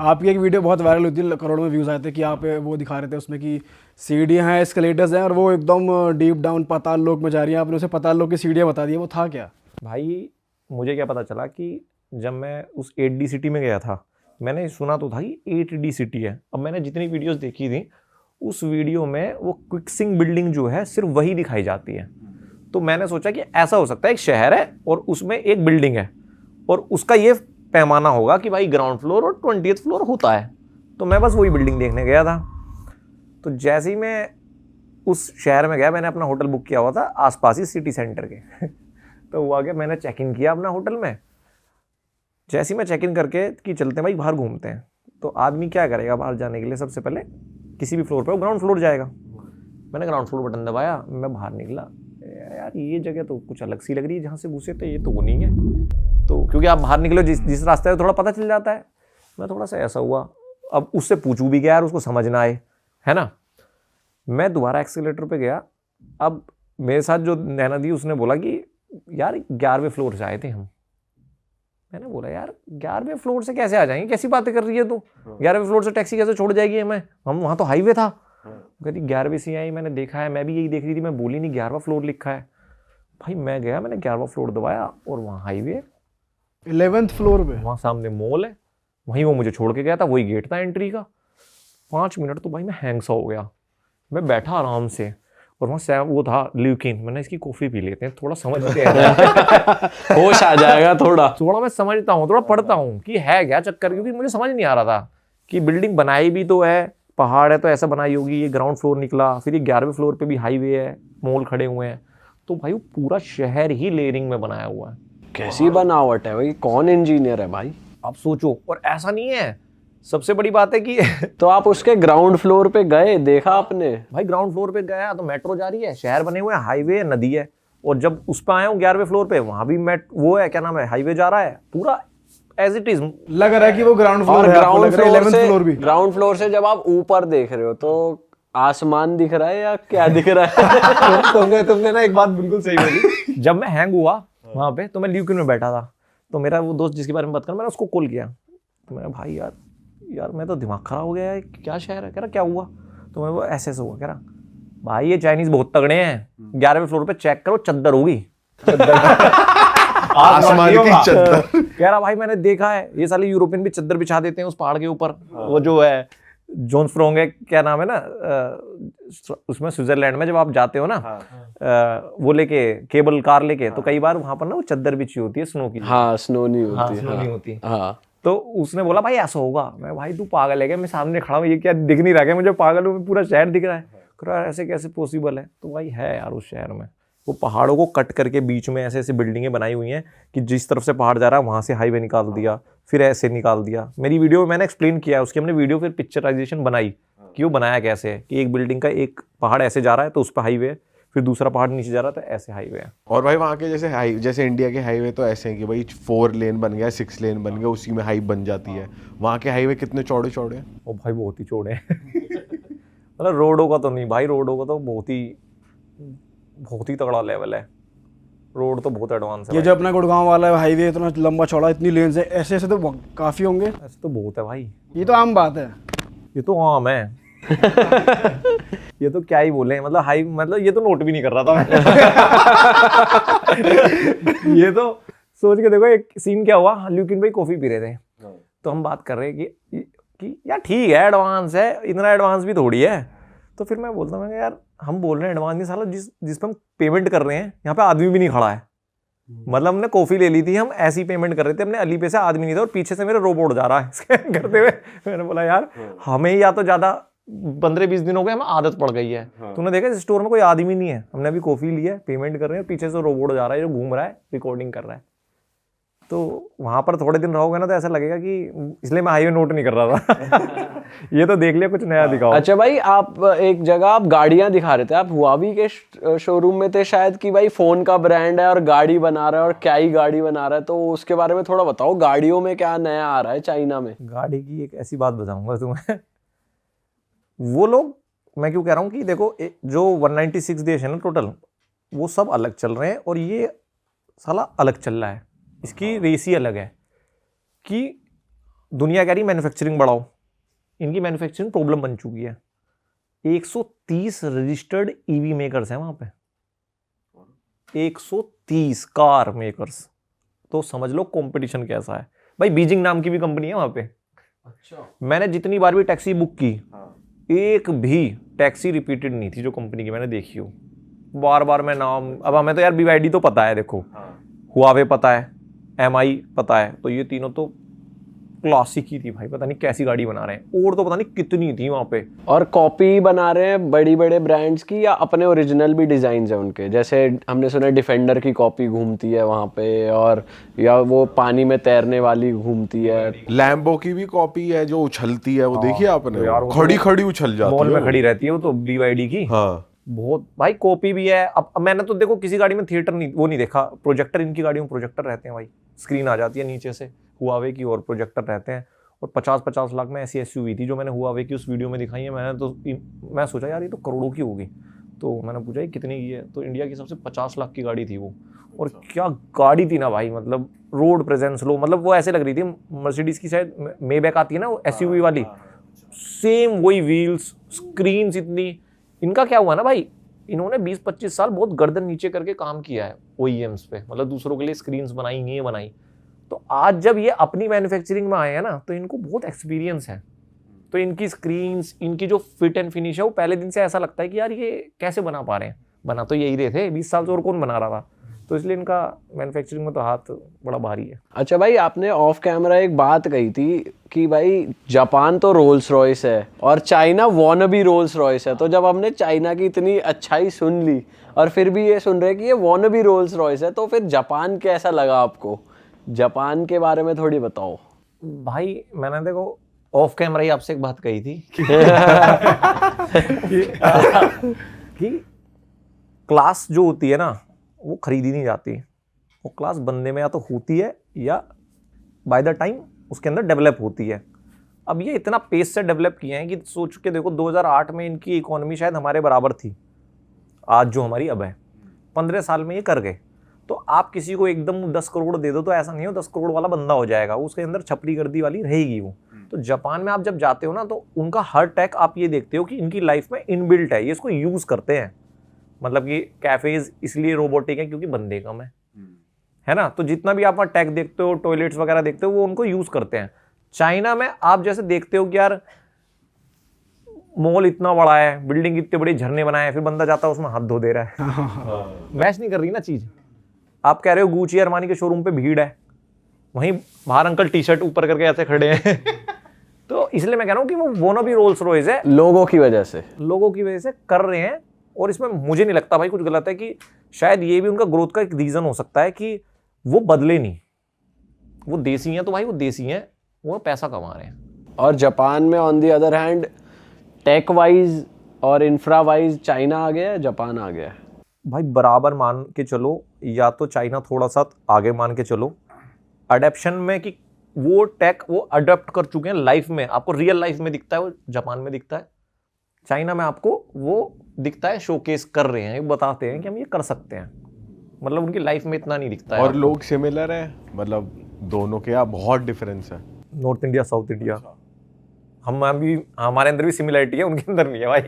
आपकी एक वीडियो बहुत वायरल हुई थी, करोड़ों में व्यूज़ आए थे कि आप वो दिखा रहे थे उसमें कि सीढ़ियाँ हैं, एस्केलेटर्स हैं और वो एकदम डीप डाउन पाताल लोक में जा रही हैं। आपने उसे पाताल लोक की सीढ़ियाँ बता दी, वो था क्या? भाई मुझे क्या पता चला कि जब मैं उस 8D सिटी में गया था, मैंने सुना तो था कि 8D सिटी है। अब मैंने जितनी वीडियोस देखी थी उस वीडियो में वो क्विकसिंग बिल्डिंग जो है सिर्फ वही दिखाई जाती है। तो मैंने सोचा कि ऐसा हो सकता है एक शहर है और उसमें एक बिल्डिंग है और उसका ये पैमाना होगा कि भाई ग्राउंड फ्लोर और 20th फ्लोर होता है। तो मैं बस वही बिल्डिंग देखने गया था। तो जैसे ही मैं उस शहर में गया, मैंने अपना होटल बुक किया हुआ था आसपास ही सिटी सेंटर के तो हुआ गया, मैंने चेक इन किया अपना होटल में। जैसे ही मैं चेक इन करके कि चलते हैं भाई बाहर घूमते हैं, तो आदमी क्या करेगा बाहर जाने के लिए? सबसे पहले किसी भी फ्लोर पे वो ग्राउंड फ्लोर जाएगा। मैंने ग्राउंड फ्लोर बटन दबाया, मैं बाहर निकला, यार ये जगह तो कुछ अलग सी लग रही है, जहाँ से घुसे थे ये तो वो नहीं है। तो क्योंकि आप बाहर निकलो जिस रास्ते थोड़ा पता चल जाता है। मैं थोड़ा सा ऐसा हुआ, अब उससे पूछूं भी क्या यार, उसको समझ ना आए, है ना। मैं दोबारा एक्सीलेटर पे गया। अब मेरे साथ जो नैना दी उसने बोला कि यार 11वें फ्लोर से आए थे हम। मैंने बोला यार 11वें फ्लोर से कैसे आ जाएंगे, कैसी बातें कर रही है तू? 11वें फ्लोर से टैक्सी कैसे छोड़ जाएगी हमें? हम वहाँ तो हाईवे था। कहती 11वें से आई, मैंने देखा है, मैं भी यही देख रही थी, मैं बोली नहीं 11वां फ्लोर लिखा है। भाई मैं गया, मैंने 11वां फ्लोर दबाया और वहाँ हाईवे 11th फ्लोर पे, वहाँ सामने मॉल है, वहीं वो मुझे छोड़ के गया था, वही गेट था एंट्री का। 5 मिनट तो भाई मैं हैंग सा हो गया। मैं बैठा आराम से और वहाँ वो था ल्यूकिन, मैंने इसकी कॉफ़ी पी लेते हैं, थोड़ा समझते हैं होश आ जाएगा थोड़ा मैं समझता हूँ, थोड़ा पढ़ता हूँ कि है क्या चक्कर, क्योंकि मुझे समझ नहीं आ रहा था कि बिल्डिंग बनाई भी तो है, पहाड़ है तो ऐसा बनाई होगी। ये ग्राउंड फ्लोर निकला, फिर ये 11वें फ्लोर पे भी हाईवे है, मॉल खड़े हुए हैं, तो भाई वो पूरा शहर ही लेयरिंग में बनाया हुआ है। कैसी बनावट है भाई, कौन इंजीनियर है भाई? आप सोचो। और ऐसा नहीं है, सबसे बड़ी बात है कि तो आप उसके ग्राउंड फ्लोर पे गए, देखा आपने? भाई ग्राउंड फ्लोर पे गया तो मेट्रो जा रही है, शहर बने हुए हैं, हाईवे है, नदी है। और जब उस पर आया हूँ 11वें फ्लोर पे, वहां भी वो है, क्या नाम है, हाईवे जा रहा है पूरा एज इट इज। लग रहा है कि वो ग्राउंड फ्लोर और है, ग्राउंड फ्लोर से जब आप ऊपर देख रहे हो तो आसमान दिख रहा है या क्या दिख रहा है? तुमने ना एक बात बिल्कुल सही बोली। जब मैं हैंग हुआ वहां पे, तो मैं ल्यूकिन में बैठा था, तो मेरा वो दोस्त जिसके बारे में बात कर, मैंने उसको कॉल किया। तो मेरा भाई यार मैं तो दिमाग खराब हो गया है, क्या शहर है? कह रहा क्या हुआ? तो मैं वो ऐसे हुआ, कह रहा भाई ये चाइनीज बहुत तगड़े हैं, 11वें फ्लोर पे चेक करो, चद्दर होगी आसमान की चद्दर। कह रहा भाई मैंने देखा है, ये साले यूरोपियन भी चद्दर बिछा देते हैं उस पहाड़ के ऊपर। वो जो है जोन्सफ्रोंग है, क्या नाम है ना, उसमें स्विट्जरलैंड में जब आप जाते हो ना, वो लेके केबल कार लेके, तो कई बार वहां पर ना वो चद्दर बिछी होती है स्नो की। हाँ, स्नो नहीं होती। स्नो नहीं होती। हाँ। तो उसने बोला भाई ऐसा होगा। मैं भाई तू पागल है क्या, मैं सामने खड़ा हूँ, ये क्या दिख नहीं रहा है मुझे, पागल हूँ, पूरा शहर दिख रहा है। ऐसे कैसे पॉसिबल है? तो भाई है यार उस शहर में, वो पहाड़ों को कट करके बीच में ऐसे ऐसे बिल्डिंगें बनाई हुई हैं कि जिस तरफ से पहाड़ जा रहा है वहां से हाईवे निकाल दिया, फिर ऐसे निकाल दिया। मेरी वीडियो में मैंने एक्सप्लेन किया, उसकी हमने वीडियो फिर पिक्चराइजेशन बनाई कि वो बनाया कैसे है, कि एक बिल्डिंग का एक पहाड़ ऐसे जा रहा है तो उस पर हाईवे है, फिर दूसरा पहाड़ नीचे जा रहा था, ऐसे हाईवे है। और भाई वहाँ के जैसे इंडिया के हाईवे तो ऐसे हैं कि भाई 4 लेन बन गया, 6 लेन बन गया, उसी में हाईवे बन जाती है। वहाँ के हाईवे कितने चौड़े चौड़े हैं? ओ भाई बहुत ही चौड़े हैं मतलब रोडों का तो नहीं भाई, रोडों का तो बहुत ही तगड़ा लेवल है, रोड तो बहुत एडवांस है। ये जो अपना गुड़गांव वाला हाईवे इतना लंबा चौड़ा, इतनी लेन्स है, ऐसे ऐसे तो काफी होंगे। ऐसे तो बहुत है भाई, ये तो आम बात है, ये तो आम है ये तो क्या ही बोले, मतलब हाई, मतलब ये तो नोट भी नहीं कर रहा था ये तो सोच के देखो एक सीन क्या हुआ। ल्यूकिन भाई कॉफी पी रहे थे, तो हम बात कर रहे हैं कि यार ठीक है एडवांस है, इतना एडवांस भी थोड़ी है। तो फिर मैं बोलता हूँ यार हम बोल रहे हैं एडवांस नहीं, साला जिस पे हम पेमेंट कर रहे हैं यहाँ पे आदमी भी नहीं खड़ा है। मतलब हमने कॉफी ले ली थी, हम ऐसी पेमेंट कर रहे थे, हमने अली पे से आदमी नहीं था और पीछे से मेरा रोबोट जा रहा है स्कैन करते हुए। मैंने बोला यार हमें या तो ज्यादा 15-20 दिन हो गए, हमें आदत पड़ गई है। तूने देखा इस स्टोर में कोई आदमी नहीं है, हमने अभी कॉफी ली है, पेमेंट कर रहे हैं, पीछे से रोबोट जा रहा है जो घूम रहा है, रिकॉर्डिंग कर रहा है। तो वहां पर थोड़े दिन रहोगे ना तो ऐसा लगेगा कि इसलिए मैं हाईवे नोट नहीं कर रहा था ये तो देख लिया, कुछ नया दिखाओ। अच्छा भाई, आप एक जगह आप गाड़ियां दिखा रहे थे, आप हुआवी के शोरूम में थे शायद, कि भाई फोन का ब्रांड है और गाड़ी बना रहा है, और क्या ही गाड़ी बना रहा है, तो उसके बारे में थोड़ा बताओ, गाड़ियों में क्या नया आ रहा है चाइना में? गाड़ी की एक ऐसी बात बताऊंगा तुम्हें वो लोग, मैं क्यों कह रहा हूँ कि देखो जो 196 देश है ना टोटल, वो सब अलग चल रहे हैं और ये साला अलग चल रहा है। इसकी रेस ही अलग है कि दुनिया कह रही मैन्युफैक्चरिंग बढ़ाओ, इनकी मैन्युफैक्चरिंग प्रॉब्लम बन चुकी है। 130 रजिस्टर्ड ईवी मेकर्स हैं वहां पे, 130 कार मेकर्स। तो समझ लो कंपटीशन कैसा है भाई। बीजिंग नाम की भी कंपनी है वहां पे। अच्छा। मैंने जितनी बार भी टैक्सी बुक की, एक भी टैक्सी रिपीटेड नहीं थी जो कंपनी की मैंने देखी हो। बार बार मैं नाम, अब हमें तो यार BYD तो पता है, देखो हुआवे पता है, MI पता है, तो ये तीनों तो क्लासिक ही थी भाई। पता नहीं कैसी गाड़ी बना रहे हैं, और तो पता नहीं कितनी थी वहां पे। और कॉपी बना रहे हैं बड़ी बड़े ब्रांड्स की, या अपने ओरिजिनल भी डिजाइन है उनके? जैसे हमने सुना डिफेंडर की कॉपी घूमती है वहां पे, और या वो पानी में तैरने वाली घूमती है। लैम्बो की भी कॉपी है जो उछलती है, वो देखिए आपने? यार वो खड़ी खड़ी उछल जाती मॉल है में वो। खड़ी रहती है वो तो BYD की। हाँ बहुत भाई कॉपी भी है। अब मैंने तो देखो किसी गाड़ी में थिएटर नहीं, वो नहीं देखा, प्रोजेक्टर। इनकी गाड़ियों में प्रोजेक्टर रहते हैं भाई, स्क्रीन आ जाती है नीचे से हुआवे की, और प्रोजेक्टर रहते हैं। और 50-50 लाख में ऐसी SUV थी जो मैंने हुआवे की उस वीडियो में दिखाई है। मैं सोचा यार ये तो करोड़ों की होगी, तो मैंने पूछा ये कितने की है, तो इंडिया की सबसे 50 लाख की गाड़ी थी वो। और क्या गाड़ी थी ना भाई, मतलब रोड प्रेजेंस लो, मतलब वो ऐसे लग रही थी मर्सिडीज की शायद मेबैक आती है ना वो SUV वाली, सेम वही व्हील्स, स्क्रीन्स इतनी। इनका क्या हुआ ना भाई, इन्होंने 20-25 साल बहुत गर्दन नीचे करके काम किया है OEMs पे, मतलब दूसरों के लिए स्क्रीन्स बनाई, ये बनाई। तो आज जब ये अपनी मैन्युफैक्चरिंग में आए हैं ना, तो इनको बहुत एक्सपीरियंस है। तो इनकी स्क्रीन्स, इनकी जो फिट एंड फिनिश है, वो पहले दिन से ऐसा लगता है कि यार ये कैसे बना पा रहे हैं। बना तो यही रहे थे 20 साल से, और कौन बना रहा था। तो इसलिए इनका मैन्युफैक्चरिंग में तो हाथ बड़ा भारी है। अच्छा भाई, आपने ऑफ कैमरा एक बात कही थी कि भाई जापान तो रोल्स रॉयस है और चाइना वॉनबी रोल्स रॉयस है। तो जब हमने चाइना की इतनी अच्छाई सुन ली और फिर भी ये सुन रहे कि ये वॉनबी रोल्स रॉयस है, तो फिर जापान कैसा लगा आपको? जापान के बारे में थोड़ी बताओ भाई। मैंने देखो ऑफ कैमरा ही आपसे एक बात कही थी कि क्लास जो होती है ना, वो खरीदी नहीं जाती। वो क्लास बंदे में या तो होती है, या बाय द टाइम उसके अंदर डेवलप होती है। अब ये इतना पेस से डेवलप किए हैं कि सोच के देखो, 2008 में इनकी इकोनॉमी शायद हमारे बराबर थी आज जो हमारी अब है। 15 साल में ये कर गए। तो आप किसी को एकदम 10 करोड़ दे दो तो ऐसा नहीं हो 10 करोड़ वाला बंदा हो जाएगा, उसके अंदर छपरी गर्दी वाली रहेगी वो। तो जापान में आप जब जाते हो ना, तो उनका हर टेक आप ये देखते हो कि इनकी लाइफ में इनबिल्ट है, ये इसको यूज करते हैं। मतलब कि कैफेज इसलिए रोबोटिक है क्योंकि बंदे कम है ना। तो जितना भी आप वहाँ टेक देखते हो, टॉयलेट्स वगैरह देखते हो, वो उनको यूज करते हैं। चाइना में आप जैसे देखते हो कि यार मॉल इतना बड़ा है, बिल्डिंग इतने बड़े झरने बनाए हैं, फिर बंदा जाता है उसमें हाथ धो दे रहा है। मैच नहीं कर रही ना चीज। आप कह रहे हो गुची अरमानी के शोरूम पे भीड़ है, वहीं बाहर अंकल टी-शर्ट ऊपर करके ऐसे खड़े हैं तो इसलिए मैं कह रहा हूँ कि वो वॉनबी रोल्स रॉयस है, लोगों की वजह से कर रहे हैं। और इसमें मुझे नहीं लगता भाई कुछ गलत है, कि शायद ये भी उनका ग्रोथ का एक रीजन हो सकता है कि वो बदले नहीं। वो देसी हैं तो भाई वो देसी हैं, वो पैसा कमा रहे हैं। और जापान में on the other hand tech wise और इंफ्रा वाइज चाइना आ गया है, जापान आ गया है। भाई बराबर मान के चलो, या तो चाइना थोड़ा सा आगे मान के चलो अडेप्शन में, कि वो टेक वो अडॉप्ट कर चुके हैं लाइफ में। आपको रियल लाइफ में दिखता है वो जापान में दिखता है, चाइना में आपको वो दिखता है शोकेस कर रहे हैं, बताते हैं कि हम ये कर सकते हैं। मतलब उनकी लाइफ में इतना नहीं दिखता है। और लोग सिमिलर है, मतलब दोनों के यहाँ बहुत डिफरेंस है। नॉर्थ इंडिया साउथ इंडिया, हम भी हमारे अंदर भी सिमिलरिटी है, उनके अंदर नहीं है भाई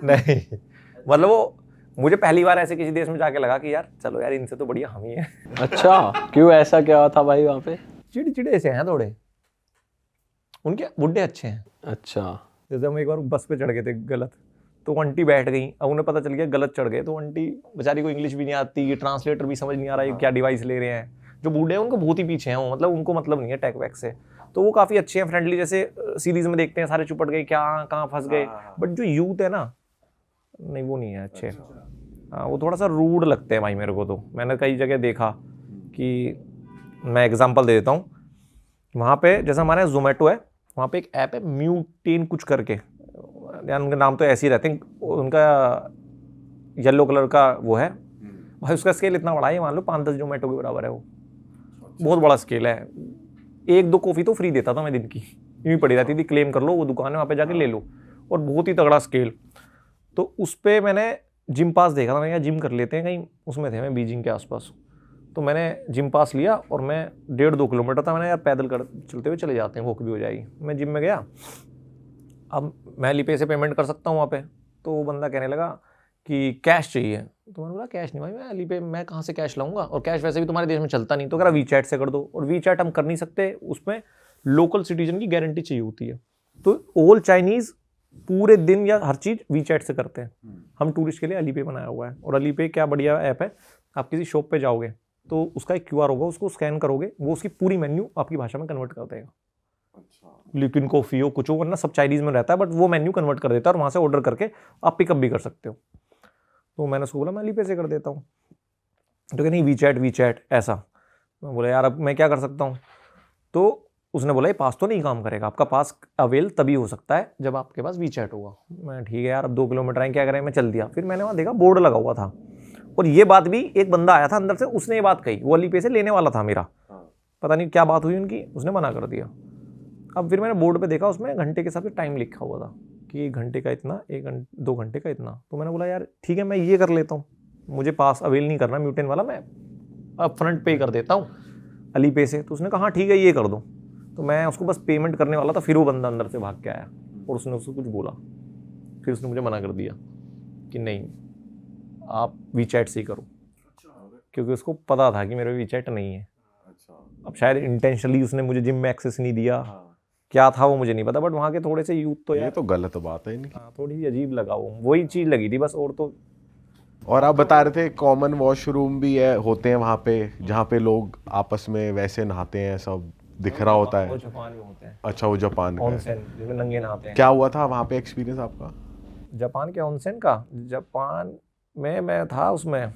नहीं, मतलब वो मुझे पहली बार ऐसे किसी देश में जाके लगा कि यार चलो यार इनसे तो बढ़िया हम ही हैं। अच्छा, क्यों, ऐसा क्या था भाई वहाँ पे? चिड़चिड़े से हैं थोड़े, उनके बुड्ढे अच्छे हैं। अच्छा। जैसे हम एक बार बस पे चढ़ गए थे गलत, तो आंटी बैठ गई, अब उन्हें पता चल गया गलत चढ़ गए, तो आंटी बेचारी को इंग्लिश भी नहीं आती, ट्रांसलेटर भी समझ नहीं आ रहा है क्या डिवाइस ले रहे हैं। जो बूढ़े हैं उनको बहुत ही पीछे हैं वो, मतलब उनको मतलब नहीं है टेक वैक से। तो वो काफ़ी अच्छे हैं, फ्रेंडली, जैसे सीरीज में देखते हैं सारे चुपट गए क्या कहाँ फंस गए। बट जो यूथ है ना, नहीं वो नहीं है अच्छे। हाँ, वो थोड़ा सा रूड लगते हैं भाई मेरे को। तो मैंने कई जगह देखा कि, मैं एग्जांपल दे देता हूँ, वहाँ पे जैसे हमारे यहाँ जोमेटो है, वहाँ पे एक ऐप है म्यूटेन कुछ करके, यार उनके नाम तो ऐसे ही रहते हैं, उनका येलो कलर का वो है भाई। उसका स्केल इतना बड़ा है, मान लो 5-10 जोमेटो के बराबर है वो, बहुत बड़ा स्केल है। 1-2 कॉफ़ी तो फ्री देता था मैं दिन की, यूँ ही पड़ी रहती थी, क्लेम कर लो, वो दुकान है वहाँ पे जाके ले लो, और बहुत ही तगड़ा स्केल। तो उस पर मैंने जिम पास देखा था, मैं जिम कर लेते हैं कहीं, उसमें थे मैं बीजिंग के आसपास। तो मैंने जिम पास लिया और मैं 1.5-2 किलोमीटर था, मैंने यार पैदल कर चलते हुए चले जाते हैं, वॉक भी हो जाएगी। मैं जिम में गया, अब मैं अलीपे से पेमेंट कर सकता हूँ वहाँ पे, तो वो बंदा कहने लगा कि कैश चाहिए। तो मैंने बोला कैश नहीं भाई, मैं अलीपे मैं कहाँ से कैश लाऊंगा, और कैश वैसे भी तुम्हारे देश में चलता नहीं, तो कह रहा वीचैट से कर दो। और वीचैट हम कर नहीं सकते, उसमें लोकल सिटीजन की गारंटी चाहिए होती है। तो ऑल चाइनीज़ पूरे दिन या हर चीज़ वीचैट से करते हैं। हम टूरिस्ट के लिए अलीपे बनाया हुआ है, और अलीपे क्या बढ़िया ऐप है। आप किसी शॉप पे जाओगे तो उसका एक QR होगा, उसको स्कैन करोगे, वो उसकी पूरी मेन्यू आपकी भाषा में कन्वर्ट कर देगा। लिक्विड कॉफ़ी हो कुछ हो, वरना सब चाइनीज़ में रहता है, बट वो मेन्यू कन्वर्ट कर देता है और वहाँ से ऑर्डर करके आप पिकअप भी कर सकते हो। तो मैंने उसको बोला मैं अलीपे से कर देता हूँ। तो क्या नहीं वीचैट ऐसा। मैं बोला यार अब मैं क्या कर सकता हूँ। तो उसने बोला ये पास तो नहीं काम करेगा, आपका पास अवेल तभी हो सकता है जब आपके पास वीचैट होगा। मैं ठीक है यार, अब 2 किलोमीटर आए, क्या करें, मैं चल दिया। फिर मैंने वहाँ देखा बोर्ड लगा हुआ था, और ये बात भी एक बंदा आया था अंदर से, उसने ये बात कही, वो अलीपे से लेने वाला था मेरा, पता नहीं क्या बात हुई उनकी, उसने मना कर दिया। अब फिर मैंने बोर्ड पे देखा, उसमें घंटे के हिसाब से टाइम लिखा हुआ था कि 1 घंटे का इतना, 2 घंटे का इतना। तो मैंने बोला यार ठीक है मैं ये कर लेता हूँ, मुझे पास अवेल नहीं करना म्यूटेन वाला, मैं अब फ्रंट पे कर देता हूँ अलीपे से। तो उसने कहा हाँ ठीक है ये कर दो। तो मैं उसको बस पेमेंट करने वाला था, फिर वो बंदा अंदर से भाग के आया और उसने उसको कुछ बोला। फिर उसने मुझे मना कर दिया कि नहीं आप वीचैट से ही करो, क्योंकि उसको पता था कि मेरे वीचैट नहीं है। अब शायद इंटेंशनली उसने मुझे जिम में एक्सेस नहीं दिया, क्या था वो मुझे नहीं पता, बट वहाँ के थोड़े से यूथ तो ये यार तो गलत बात है इनकी। हाँ, थोड़ी सी अजीब लगा वो, वही चीज़ लगी थी बस, और तो। और आप बता रहे थे कॉमन वॉशरूम भी है होते हैं वहाँ पे, जहाँ पे लोग आपस में वैसे नहाते हैं, सब दिख रहा होता वो है। जापान में होते हैं अच्छा, वो जापान का है। ऑनसेन, जिसमें नंगे नहाते हैं। क्या हुआ था वहाँ पे एक्सपीरियंस आपका? जापान के ऑनसेन का, जापान में मैं था उसमें,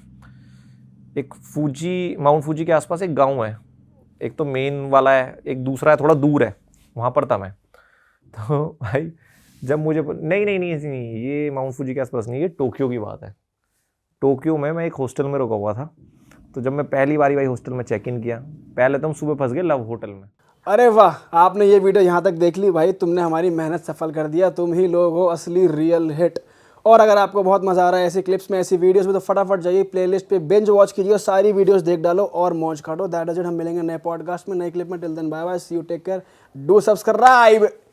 एक माउंट फूजी के आसपास एक गांव है, एक तो मेन वाला है, एक दूसरा है थोड़ा दूर है, वहाँ पर था मैं। तो भाई जब मुझे नहीं ऐसी नहीं, ये माउंट फूजी के आसपास नहीं, ये टोक्यो की बात है। टोक्यो में मैं एक हॉस्टल में रुका हुआ था। तो जब मैं पहली बारी भाई हॉस्टल में चेक इन किया, पहले तो हम सुबह फंस गए लव होटल में। अरे वाह, आपने ये वीडियो यहाँ तक देख ली भाई, तुमने हमारी मेहनत सफल कर दिया, तुम ही लोग हो असली रियल हिट। और अगर आपको बहुत मजा आ रहा है ऐसी क्लिप्स में, ऐसी वीडियोस में, तो फटाफट जाइए प्लेलिस्ट पे बिंज वॉच कीजिए, सारी वीडियोस देख डालो और मौज काटो। That is it. हम मिलेंगे नए पॉडकास्ट में, नए क्लिप में। Till then bye bye, see you, take care, do subscribe.